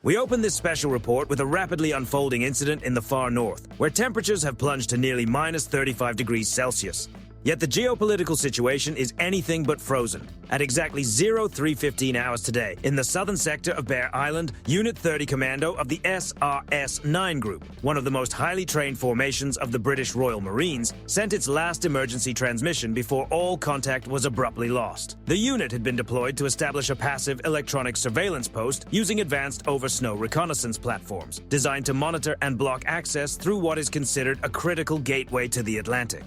We open this special report with a rapidly unfolding incident in the far north, where temperatures have plunged to nearly minus 35 degrees Celsius. Yet the geopolitical situation is anything but frozen. At exactly 03:15 hours today, in the southern sector of Bear Island, Unit 30 Commando of the SRS-9 Group, one of the most highly trained formations of the British Royal Marines, sent its last emergency transmission before all contact was abruptly lost. The unit had been deployed to establish a passive electronic surveillance post using advanced over-snow reconnaissance platforms, designed to monitor and block access through what is considered a critical gateway to the Atlantic.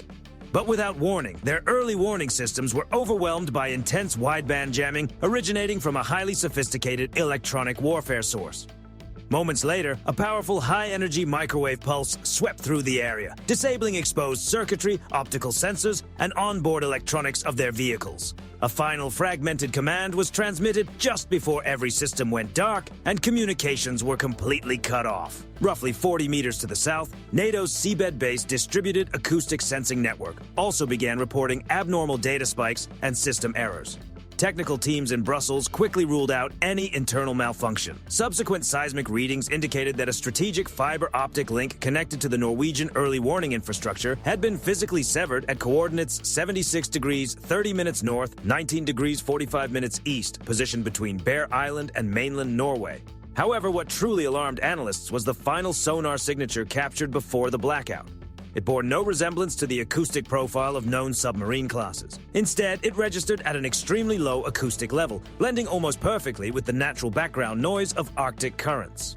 But without warning, their early warning systems were overwhelmed by intense wideband jamming originating from a highly sophisticated electronic warfare source. Moments later, a powerful high-energy microwave pulse swept through the area, disabling exposed circuitry, optical sensors, and onboard electronics of their vehicles. A final fragmented command was transmitted just before every system went dark and communications were completely cut off. Roughly 40 meters to the south, NATO's seabed-based distributed acoustic sensing network also began reporting abnormal data spikes and system errors. Technical teams in Brussels quickly ruled out any internal malfunction. Subsequent seismic readings indicated that a strategic fiber optic link connected to the Norwegian early warning infrastructure had been physically severed at coordinates 76 degrees 30 minutes north, 19 degrees 45 minutes east, positioned between Bear Island and mainland Norway. However, what truly alarmed analysts was the final sonar signature captured before the blackout. It bore no resemblance to the acoustic profile of known submarine classes. Instead, it registered at an extremely low acoustic level, blending almost perfectly with the natural background noise of Arctic currents.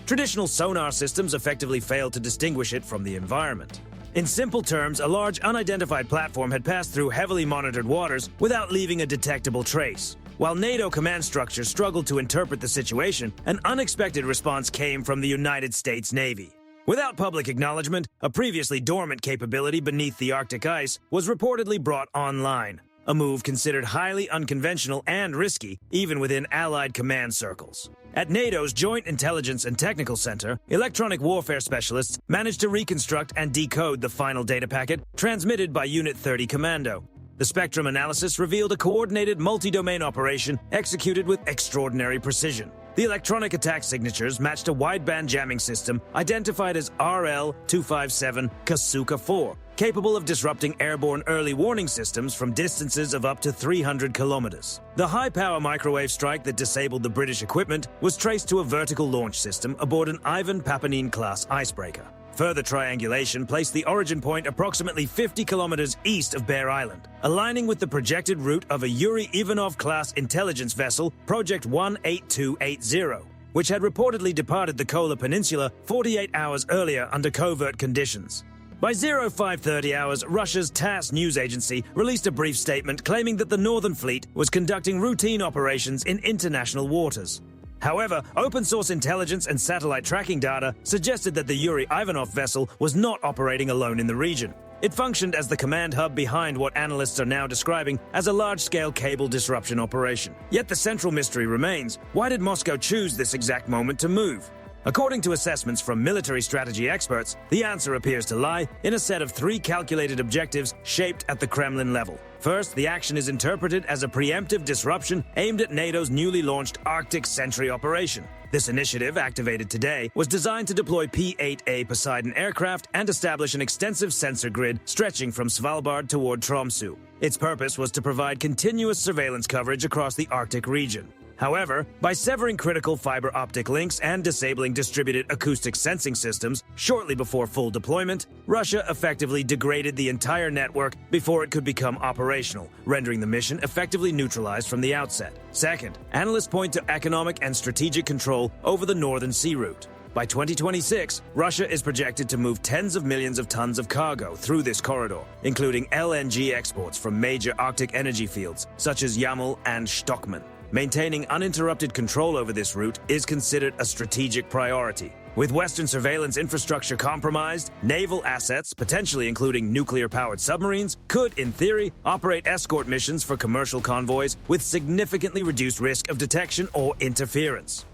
Traditional sonar systems effectively failed to distinguish it from the environment. In simple terms, a large unidentified platform had passed through heavily monitored waters without leaving a detectable trace. While NATO command structures struggled to interpret the situation, an unexpected response came from the United States Navy. Without public acknowledgement, a previously dormant capability beneath the Arctic ice was reportedly brought online, a move considered highly unconventional and risky, even within Allied command circles. At NATO's Joint Intelligence and Technical Center, electronic warfare specialists managed to reconstruct and decode the final data packet transmitted by Unit 30 Commando. The spectrum analysis revealed a coordinated multi-domain operation executed with extraordinary precision. The electronic attack signatures matched a wideband jamming system identified as RL-257 Kasuka-4, capable of disrupting airborne early warning systems from distances of up to 300 kilometers. The high-power microwave strike that disabled the British equipment was traced to a vertical launch system aboard an Ivan Papanin-class icebreaker. Further triangulation placed the origin point approximately 50 kilometers east of Bear Island, aligning with the projected route of a Yuri Ivanov-class intelligence vessel, Project 18280, which had reportedly departed the Kola Peninsula 48 hours earlier under covert conditions. By 0530 hours, Russia's TASS news agency released a brief statement claiming that the Northern Fleet was conducting routine operations in international waters. However, open-source intelligence and satellite tracking data suggested that the Yuri Ivanov vessel was not operating alone in the region. It functioned as the command hub behind what analysts are now describing as a large-scale cable disruption operation. Yet the central mystery remains: why did Moscow choose this exact moment to move? According to assessments from military strategy experts, the answer appears to lie in a set of 3 calculated objectives shaped at the Kremlin level. First, the action is interpreted as a preemptive disruption aimed at NATO's newly launched Arctic Sentry operation. This initiative, activated today, was designed to deploy P-8A Poseidon aircraft and establish an extensive sensor grid stretching from Svalbard toward Tromsø. Its purpose was to provide continuous surveillance coverage across the Arctic region. However, by severing critical fiber optic links and disabling distributed acoustic sensing systems shortly before full deployment, Russia effectively degraded the entire network before it could become operational, rendering the mission effectively neutralized from the outset. Second, analysts point to economic and strategic control over the Northern Sea route. By 2026, Russia is projected to move tens of millions of tons of cargo through this corridor, including LNG exports from major Arctic energy fields such as Yamal and Stockman. Maintaining uninterrupted control over this route is considered a strategic priority. With Western surveillance infrastructure compromised, naval assets, potentially including nuclear-powered submarines, could, in theory, operate escort missions for commercial convoys with significantly reduced risk of detection or interference.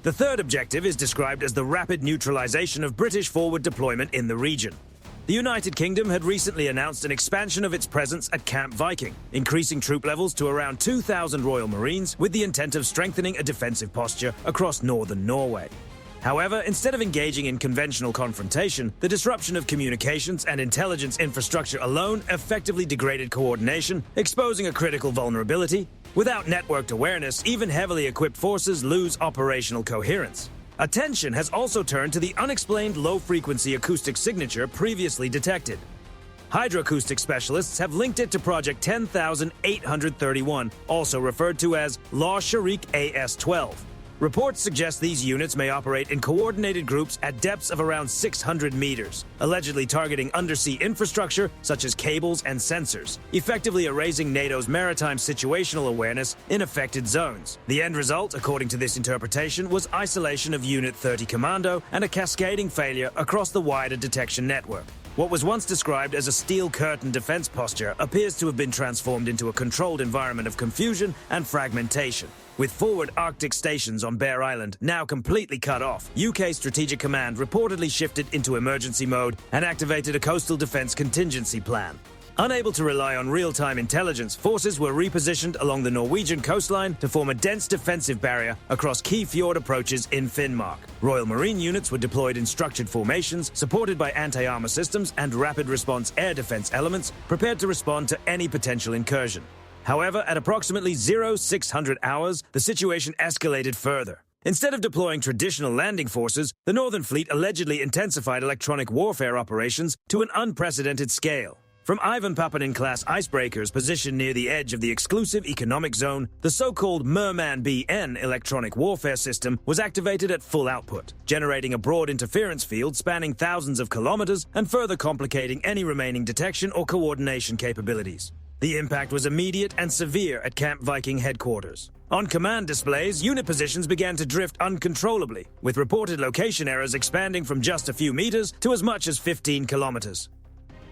The third objective is described as the rapid neutralization of British forward deployment in the region. The United Kingdom had recently announced an expansion of its presence at Camp Viking, increasing troop levels to around 2,000 Royal Marines with the intent of strengthening a defensive posture across northern Norway. However, instead of engaging in conventional confrontation, the disruption of communications and intelligence infrastructure alone effectively degraded coordination, exposing a critical vulnerability. Without networked awareness, even heavily equipped forces lose operational coherence. Attention has also turned to the unexplained low-frequency acoustic signature previously detected. Hydroacoustic specialists have linked it to Project 10,831, also referred to as La Sharik AS-12. Reports suggest these units may operate in coordinated groups at depths of around 600 meters, allegedly targeting undersea infrastructure such as cables and sensors, effectively erasing NATO's maritime situational awareness in affected zones. The end result, according to this interpretation, was isolation of Unit 30 Commando and a cascading failure across the wider detection network. What was once described as a steel curtain defense posture appears to have been transformed into a controlled environment of confusion and fragmentation. With forward Arctic stations on Bear Island now completely cut off, UK Strategic Command reportedly shifted into emergency mode and activated a coastal defense contingency plan. Unable to rely on real-time intelligence, forces were repositioned along the Norwegian coastline to form a dense defensive barrier across key fjord approaches in Finnmark. Royal Marine units were deployed in structured formations, supported by anti-armor systems and rapid response air defense elements, prepared to respond to any potential incursion. However, at approximately 0600 hours, the situation escalated further. Instead of deploying traditional landing forces, the Northern Fleet allegedly intensified electronic warfare operations to an unprecedented scale. From Ivan Papanin-class icebreakers positioned near the edge of the exclusive economic zone, the so-called Merman BN electronic warfare system was activated at full output, generating a broad interference field spanning thousands of kilometers and further complicating any remaining detection or coordination capabilities. The impact was immediate and severe at Camp Viking headquarters. On command displays, unit positions began to drift uncontrollably, with reported location errors expanding from just a few meters to as much as 15 kilometers.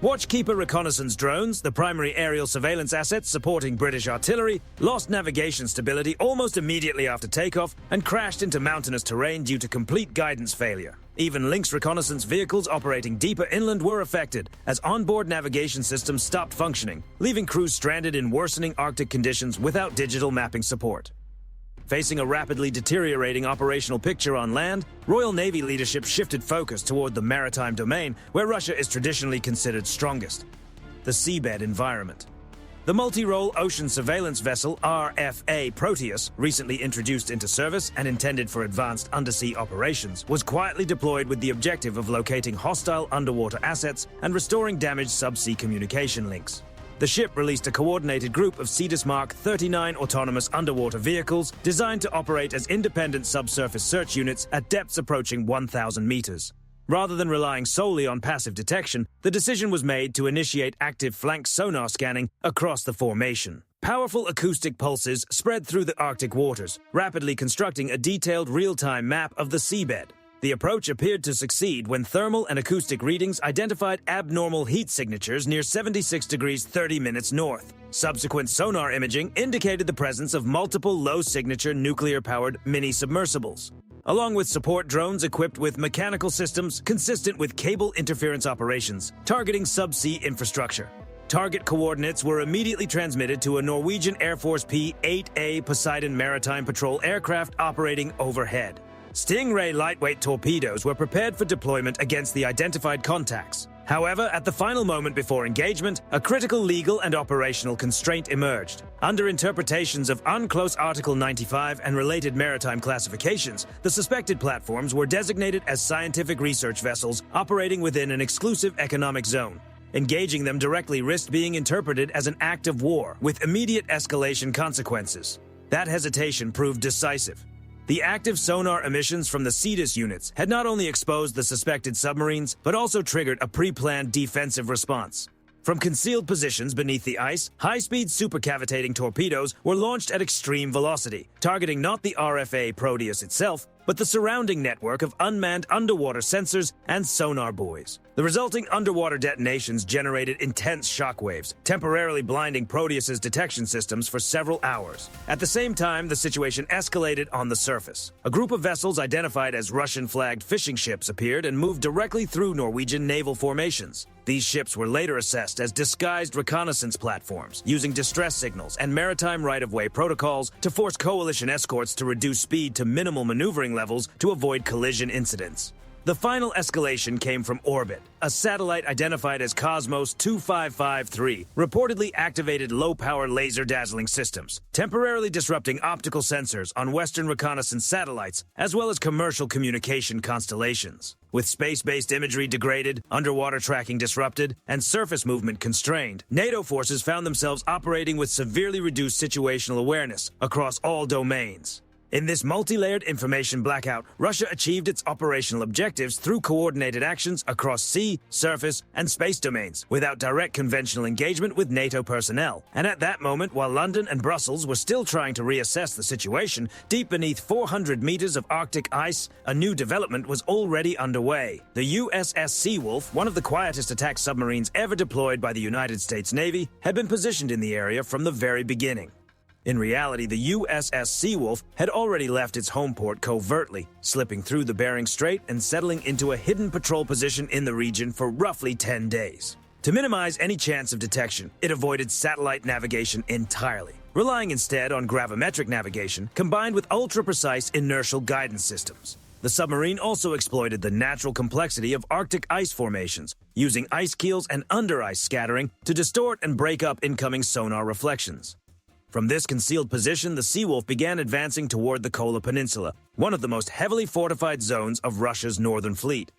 Watchkeeper reconnaissance drones, the primary aerial surveillance assets supporting British artillery, lost navigation stability almost immediately after takeoff and crashed into mountainous terrain due to complete guidance failure. Even Lynx reconnaissance vehicles operating deeper inland were affected, as onboard navigation systems stopped functioning, leaving crews stranded in worsening Arctic conditions without digital mapping support. Facing a rapidly deteriorating operational picture on land, Royal Navy leadership shifted focus toward the maritime domain, where Russia is traditionally considered strongest: the seabed environment. The multi-role ocean surveillance vessel RFA Proteus, recently introduced into service and intended for advanced undersea operations, was quietly deployed with the objective of locating hostile underwater assets and restoring damaged subsea communication links. The ship released a coordinated group of Cetus Mark 39 autonomous underwater vehicles designed to operate as independent subsurface search units at depths approaching 1,000 meters. Rather than relying solely on passive detection, the decision was made to initiate active flank sonar scanning across the formation. Powerful acoustic pulses spread through the Arctic waters, rapidly constructing a detailed real-time map of the seabed. The approach appeared to succeed when thermal and acoustic readings identified abnormal heat signatures near 76 degrees 30 minutes north. Subsequent sonar imaging indicated the presence of multiple low-signature nuclear-powered mini-submersibles, along with support drones equipped with mechanical systems consistent with cable interference operations, targeting subsea infrastructure. Target coordinates were immediately transmitted to a Norwegian Air Force P-8A Poseidon maritime patrol aircraft operating overhead. Stingray lightweight torpedoes were prepared for deployment against the identified contacts. However, at the final moment before engagement, a critical legal and operational constraint emerged. Under interpretations of UNCLOS Article 95 and related maritime classifications, the suspected platforms were designated as scientific research vessels operating within an exclusive economic zone. Engaging them directly risked being interpreted as an act of war, with immediate escalation consequences. That hesitation proved decisive. The active sonar emissions from the Cetus units had not only exposed the suspected submarines, but also triggered a pre-planned defensive response. From concealed positions beneath the ice, high-speed supercavitating torpedoes were launched at extreme velocity, targeting not the RFA Proteus itself, but the surrounding network of unmanned underwater sensors and sonar buoys. The resulting underwater detonations generated intense shockwaves, temporarily blinding Proteus's detection systems for several hours. At the same time, the situation escalated on the surface. A group of vessels identified as Russian-flagged fishing ships appeared and moved directly through Norwegian naval formations. These ships were later assessed as disguised reconnaissance platforms, using distress signals and maritime right-of-way protocols to force coalition escorts to reduce speed to minimal maneuvering levels to avoid collision incidents. The final escalation came from orbit. A satellite identified as Cosmos 2553 reportedly activated low-power laser dazzling systems, temporarily disrupting optical sensors on Western reconnaissance satellites as well as commercial communication constellations. With space-based imagery degraded, underwater tracking disrupted, and surface movement constrained, NATO forces found themselves operating with severely reduced situational awareness across all domains. In this multi-layered information blackout, Russia achieved its operational objectives through coordinated actions across sea, surface, and space domains, without direct conventional engagement with NATO personnel. And at that moment, while London and Brussels were still trying to reassess the situation, deep beneath 400 meters of Arctic ice, a new development was already underway. The USS Seawolf, one of the quietest attack submarines ever deployed by the United States Navy, had been positioned in the area from the very beginning. In reality, the USS Seawolf had already left its home port covertly, slipping through the Bering Strait and settling into a hidden patrol position in the region for roughly 10 days. To minimize any chance of detection, it avoided satellite navigation entirely, relying instead on gravimetric navigation combined with ultra-precise inertial guidance systems. The submarine also exploited the natural complexity of Arctic ice formations, using ice keels and under-ice scattering to distort and break up incoming sonar reflections. From this concealed position, the Seawolf began advancing toward the Kola Peninsula, one of the most heavily fortified zones of Russia's northern fleet.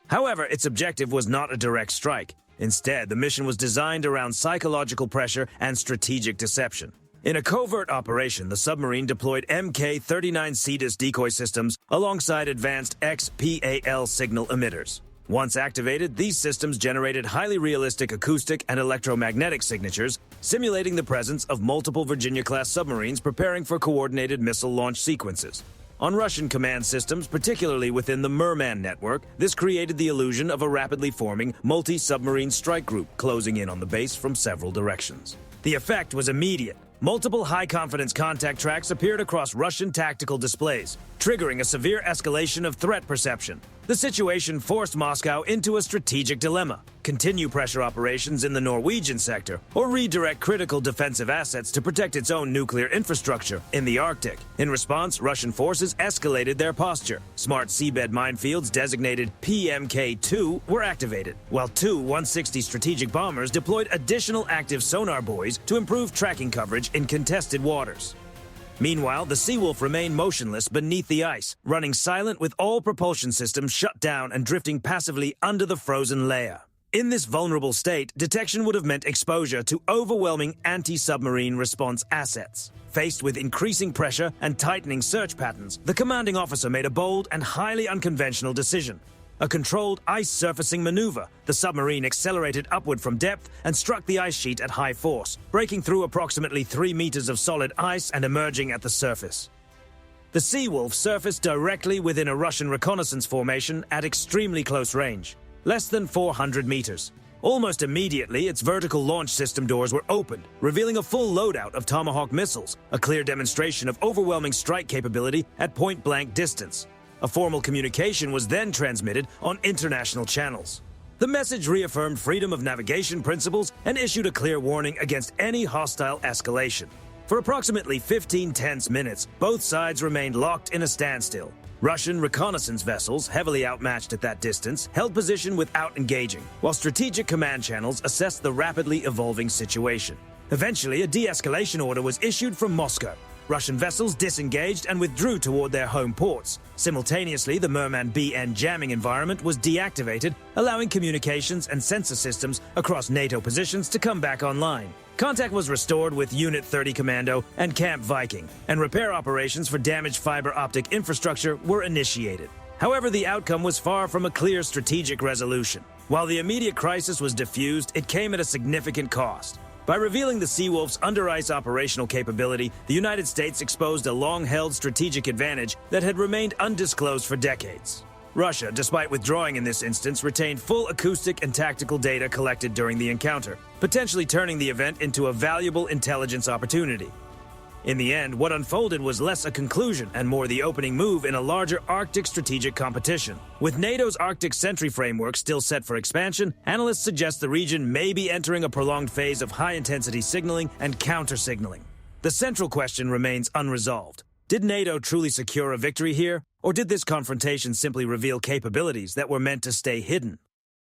However, its objective was not a direct strike. Instead, the mission was designed around psychological pressure and strategic deception. In a covert operation, the submarine deployed Mk-39 Cetus decoy systems alongside advanced XPAL signal emitters. Once activated, these systems generated highly realistic acoustic and electromagnetic signatures, simulating the presence of multiple Virginia-class submarines preparing for coordinated missile launch sequences. On Russian command systems, particularly within the Merman network, this created the illusion of a rapidly forming multi-submarine strike group closing in on the base from several directions. The effect was immediate. Multiple high-confidence contact tracks appeared across Russian tactical displays, triggering a severe escalation of threat perception. The situation forced Moscow into a strategic dilemma: continue pressure operations in the Norwegian sector, or redirect critical defensive assets to protect its own nuclear infrastructure in the Arctic. In response, Russian forces escalated their posture. Smart seabed minefields designated PMK-2 were activated, while two 160 strategic bombers deployed additional active sonar buoys to improve tracking coverage in contested waters. Meanwhile, the Seawolf remained motionless beneath the ice, running silent with all propulsion systems shut down and drifting passively under the frozen layer. In this vulnerable state, detection would have meant exposure to overwhelming anti-submarine response assets. Faced with increasing pressure and tightening search patterns, the commanding officer made a bold and highly unconventional decision. A controlled ice surfacing maneuver, the submarine accelerated upward from depth and struck the ice sheet at high force, breaking through approximately 3 meters of solid ice and emerging at the surface. The Seawolf surfaced directly within a Russian reconnaissance formation at extremely close range, less than 400 meters. Almost immediately, its vertical launch system doors were opened, revealing a full loadout of Tomahawk missiles, a clear demonstration of overwhelming strike capability at point-blank distance. A formal communication was then transmitted on international channels. The message reaffirmed freedom of navigation principles and issued a clear warning against any hostile escalation. For approximately 15 tense minutes, both sides remained locked in a standstill. Russian reconnaissance vessels, heavily outmatched at that distance, held position without engaging, while strategic command channels assessed the rapidly evolving situation. Eventually, a de-escalation order was issued from Moscow. Russian vessels disengaged and withdrew toward their home ports. Simultaneously, the Merman BN jamming environment was deactivated, allowing communications and sensor systems across NATO positions to come back online. Contact was restored with Unit 30 Commando and Camp Viking, and repair operations for damaged fiber optic infrastructure were initiated. However, the outcome was far from a clear strategic resolution. While the immediate crisis was diffused, it came at a significant cost. By revealing the Seawolf's under-ice operational capability, the United States exposed a long-held strategic advantage that had remained undisclosed for decades. Russia, despite withdrawing in this instance, retained full acoustic and tactical data collected during the encounter, potentially turning the event into a valuable intelligence opportunity. In the end, what unfolded was less a conclusion and more the opening move in a larger Arctic strategic competition. With NATO's Arctic Sentry framework still set for expansion, analysts suggest the region may be entering a prolonged phase of high-intensity signaling and counter-signaling. The central question remains unresolved. Did NATO truly secure a victory here, or did this confrontation simply reveal capabilities that were meant to stay hidden?